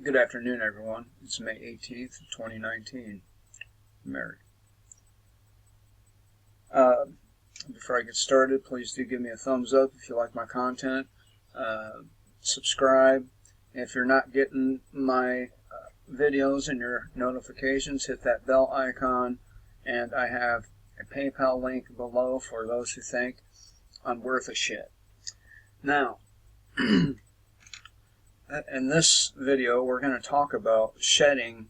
Good afternoon, everyone. It's May 18th, 2019. Married. Uh, Before I get started, please do give me a thumbs up if you like my content. Subscribe. If you're not getting my videos and your notifications, hit that bell icon. And I have a PayPal link below for those who think I'm worth a shit. Now, in this video, we're going to talk about shedding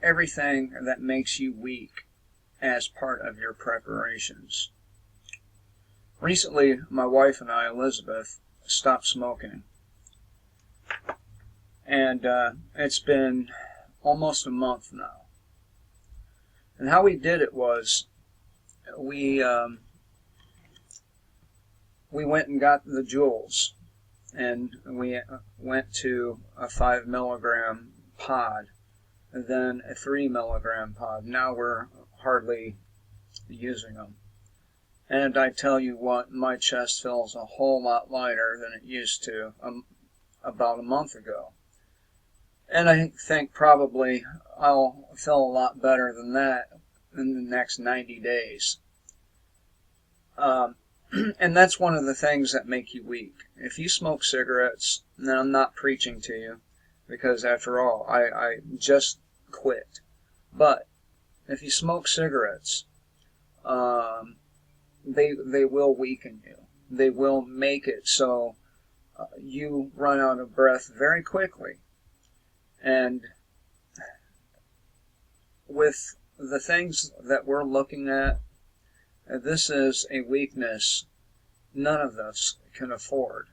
everything that makes you weak as part of your preparations. Recently, my wife and I, Elizabeth, stopped smoking. And it's been almost a month now. And how we did it was we went and got the Juuls. And we went to a 5 milligram pod, and then a 3 milligram pod. Now we're hardly using them. And I tell you what, my chest feels a whole lot lighter than it used to about a month ago. And I think probably I'll feel a lot better than that in the next 90 days. And that's one of the things that make you weak. If you smoke cigarettes, and I'm not preaching to you, because after all, I just quit. But if you smoke cigarettes, they will weaken you. They will make it so you run out of breath very quickly. And with the things that we're looking at, this is a weakness none of us can afford.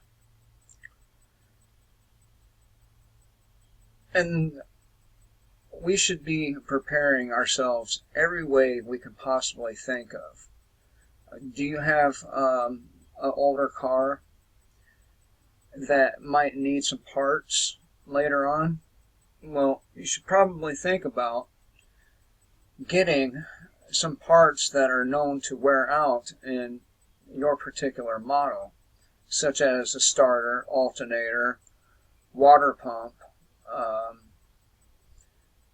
And we should be preparing ourselves every way we can possibly think of. Do you have an older car that might need some parts later on? Well, you should probably think about getting some parts that are known to wear out in your particular model, such as a starter, alternator, water pump,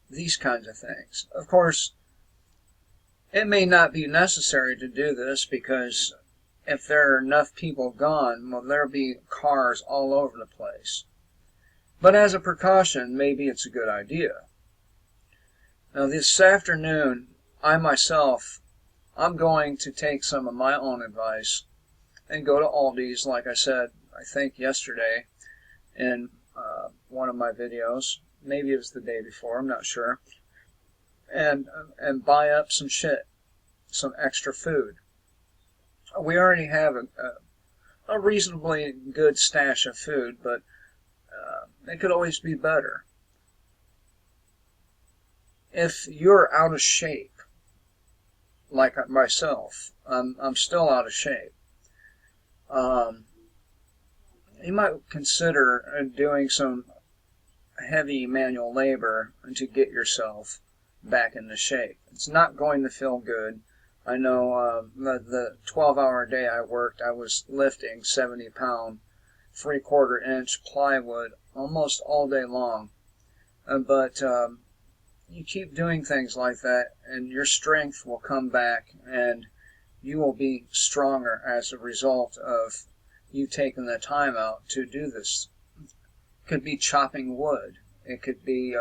these kinds of things. Of course, it may not be necessary to do this because if there are enough people gone, well, there'll be cars all over the place. But as a precaution, maybe it's a good idea. Now, this afternoon, I'm going to take some of my own advice and go to Aldi's, like I said, I think yesterday in one of my videos. Maybe it was the day before, I'm not sure. And buy up some shit, some extra food. We already have a reasonably good stash of food, but it could always be better. If you're out of shape, like myself, I'm still out of shape. You might consider doing some heavy manual labor to get yourself back into shape. It's not going to feel good. I know the 12-hour day I worked, I was lifting 70-pound, 3/4 inch plywood almost all day long. But you keep doing things like that, and your strength will come back, and you will be stronger as a result of you taking the time out to do this. It could be chopping wood. It could be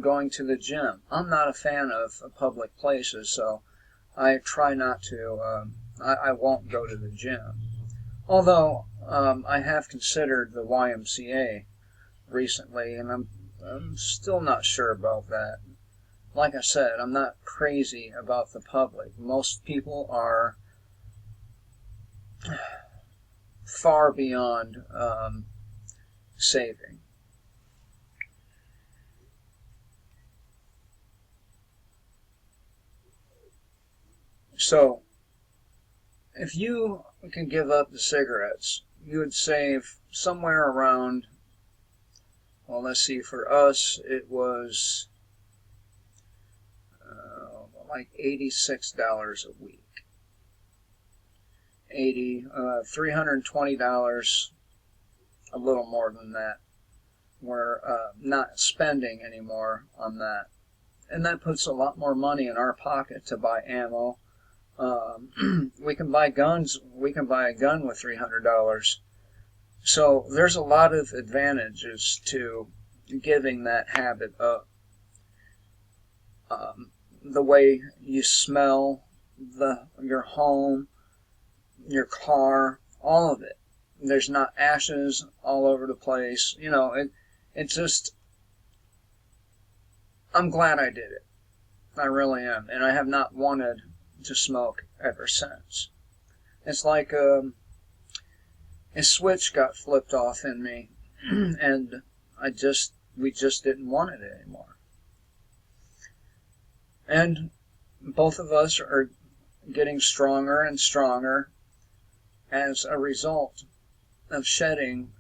going to the gym. I'm not a fan of public places, so I try not to. I won't go to the gym. Although I have considered the YMCA recently, and I'm still not sure about that. Like I said, I'm not crazy about the public. Most people are far beyond saving. So, if you can give up the cigarettes, you would save somewhere around, well, let's see, for us, it was like $86 a week. $320, a little more than that. We're not spending anymore on that. And that puts a lot more money in our pocket to buy ammo. We can buy guns. We can buy a gun with $300. So there's a lot of advantages to giving that habit up. The way you smell, your home, your car, all of it. There's not ashes all over the place. It's just, I'm glad I did it. I really am. And I have not wanted to smoke ever since. It's like a switch got flipped off in me, and we just didn't want it anymore. And both of us are getting stronger and stronger as a result of shedding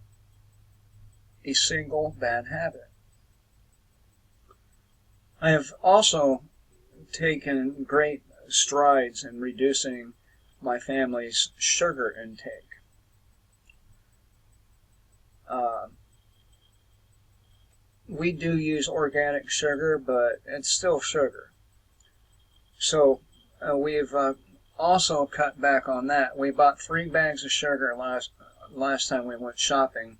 a single bad habit. I have also taken great strides in reducing my family's sugar intake. We do use organic sugar, but it's still sugar. So we've also cut back on that. We bought 3 bags of sugar last time we went shopping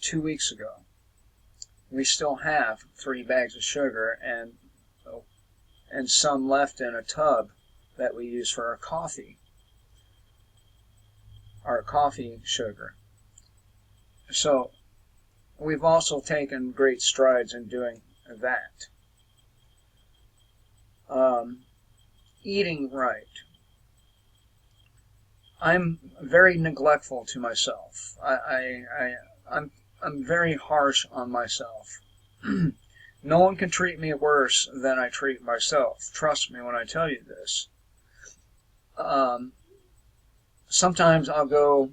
2 weeks ago. We still have 3 bags of sugar and some left in a tub that we use for our coffee sugar. So we've also taken great strides in doing that. Eating right. I'm very neglectful to myself. I'm very harsh on myself. No one can treat me worse than I treat myself. Trust me when I tell you this. Sometimes I'll go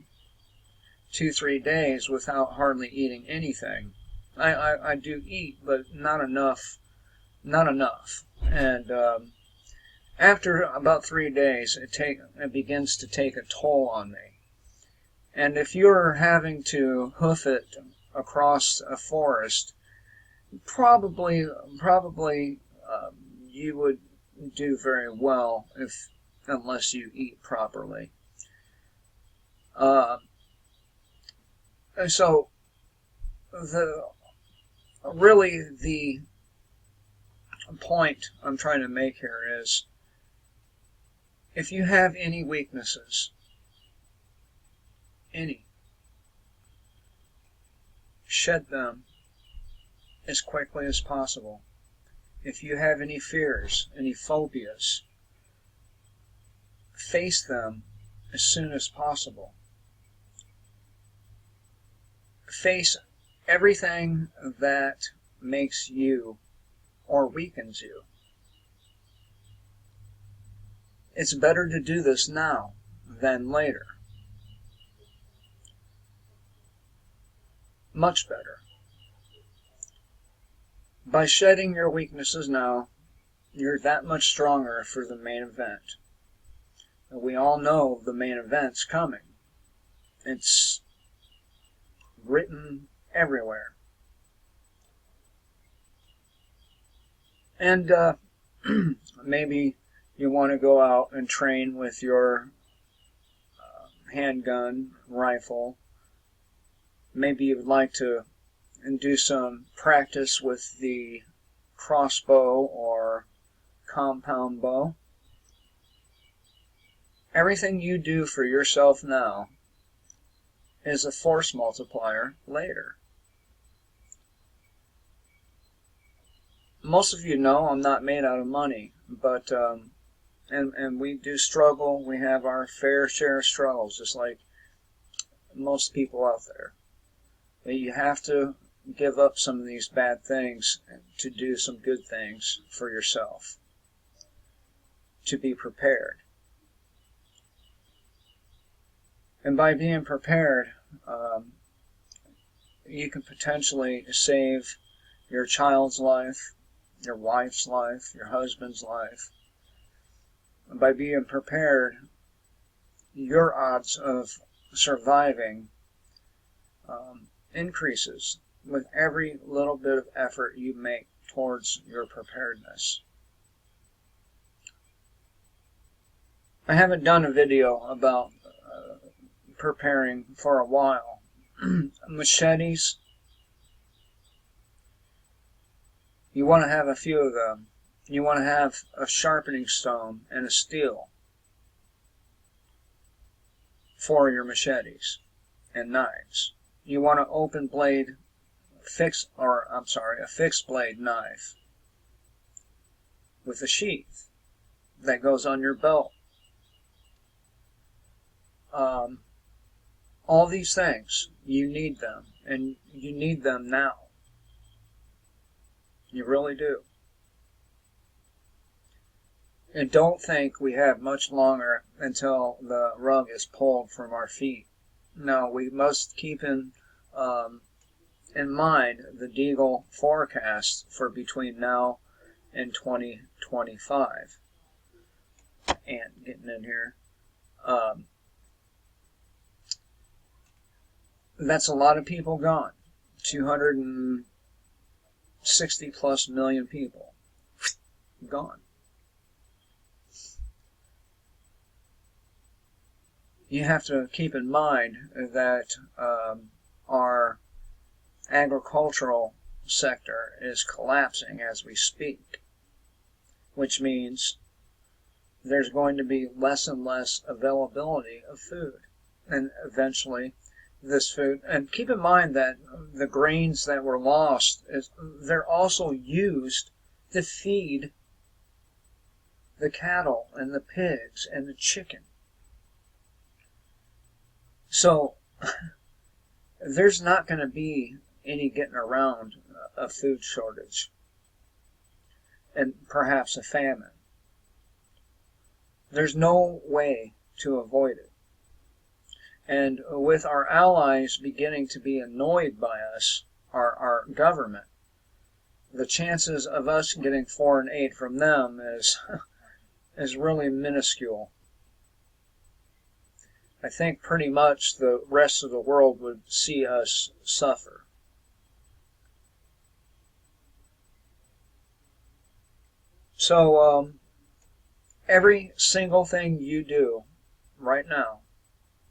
2-3 days without hardly eating anything. I do eat, but not enough. And after about 3 days, it begins to take a toll on me. And if you're having to hoof it across a forest, probably you would do very well unless you eat properly. So the point I'm trying to make here is, if you have any weaknesses, shed them as quickly as possible. If you have any fears, any phobias, face them as soon as possible. Face everything that makes you or weakens you. It's better to do this now than later. Much better. By shedding your weaknesses now, you're that much stronger for the main event. We all know the main event's coming. It's written everywhere. And maybe you want to go out and train with your handgun, rifle. Maybe you would like to do some practice with the crossbow or compound bow. Everything you do for yourself now is a force multiplier later. Most of you know I'm not made out of money, but and we do struggle. We have our fair share of struggles, just like most people out there. But you have to give up some of these bad things to do some good things for yourself, to be prepared. And by being prepared, you can potentially save your child's life, your wife's life, your husband's life. And by being prepared, your odds of surviving increases. with every little bit of effort you make towards your preparedness. I haven't done a video about preparing for a while. Machetes, you want to have a few of them. You want to have a sharpening stone and a steel for your machetes and knives. You want an open blade, a fixed blade knife with a sheath that goes on your belt. All these things, you need them, and you need them now. You really do. And don't think we have much longer until the rug is pulled from our feet. No, we must keep in mind the Deagle forecast for between now and 2025. And getting in here. That's a lot of people gone. 260 plus million people gone. You have to keep in mind that our agricultural sector is collapsing as we speak, which means there's going to be less and less availability of food. And eventually this food, and keep in mind that the grains that were lost, they're also used to feed the cattle and the pigs and the chicken. So there's not going to be any getting around a food shortage and perhaps a famine. There's no way to avoid it. And with our allies beginning to be annoyed by us, our government, the chances of us getting foreign aid from them is really minuscule. I think pretty much the rest of the world would see us suffer. So, every single thing you do right now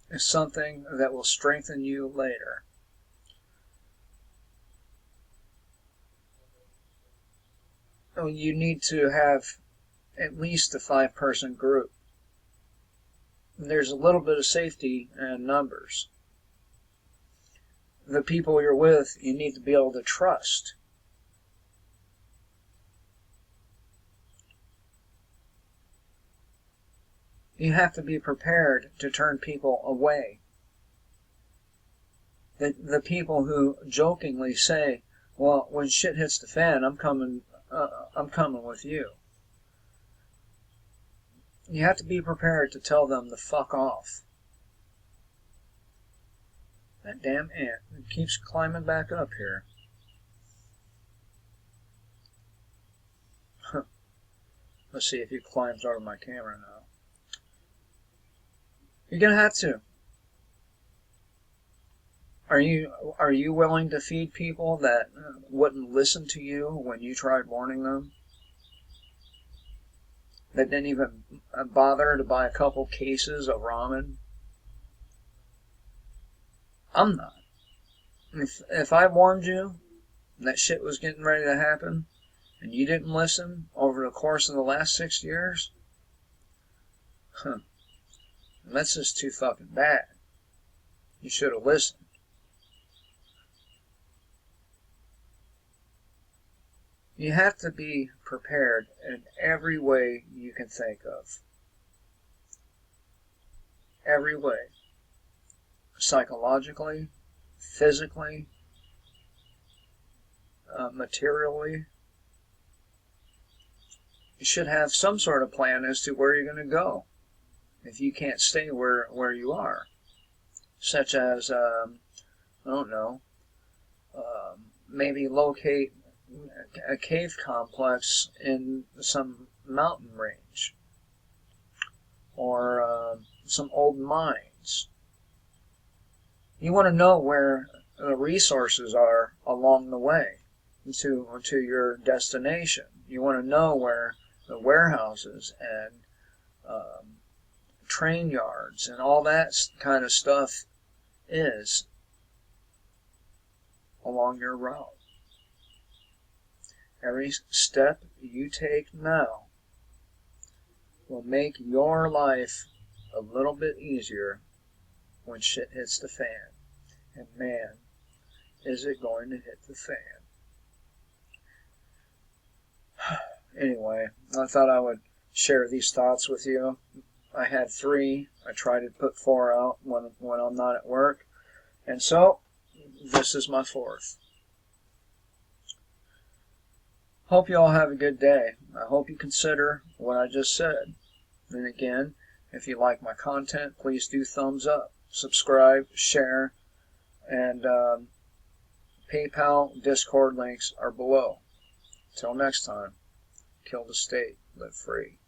is something that will strengthen you later. You need to have at least a 5-person group. There's a little bit of safety in numbers. The people you're with, you need to be able to trust. You have to be prepared to turn people away. The people who jokingly say, "Well, when shit hits the fan, I'm coming with you." You have to be prepared to tell them to fuck off. That damn ant keeps climbing back up here. Let's see if he climbs over my camera now. You're gonna have to. Are you willing to feed people that wouldn't listen to you when you tried warning them? That didn't even bother to buy a couple cases of ramen? I'm not. If I warned you that shit was getting ready to happen and you didn't listen over the course of the last 6 years, that's just too fucking bad. You should have listened. You have to be prepared in every way you can think of. Every way. Psychologically, physically, materially. You should have some sort of plan as to where you're going to go if you can't stay where you are. Such as, I don't know, maybe locate a cave complex in some mountain range, or some old mines. You want to know where the resources are along the way to your destination. You want to know where the warehouses and train yards and all that kind of stuff is along your route. Every step you take now will make your life a little bit easier when shit hits the fan. And man, is it going to hit the fan. Anyway, I thought I would share these thoughts with you. I had 3. I try to put 4 out when I'm not at work. And so, this is my 4th. Hope you all have a good day. I hope you consider what I just said. And again, if you like my content, please do thumbs up, subscribe, share, and PayPal, Discord links are below. Till next time, kill the state, live free.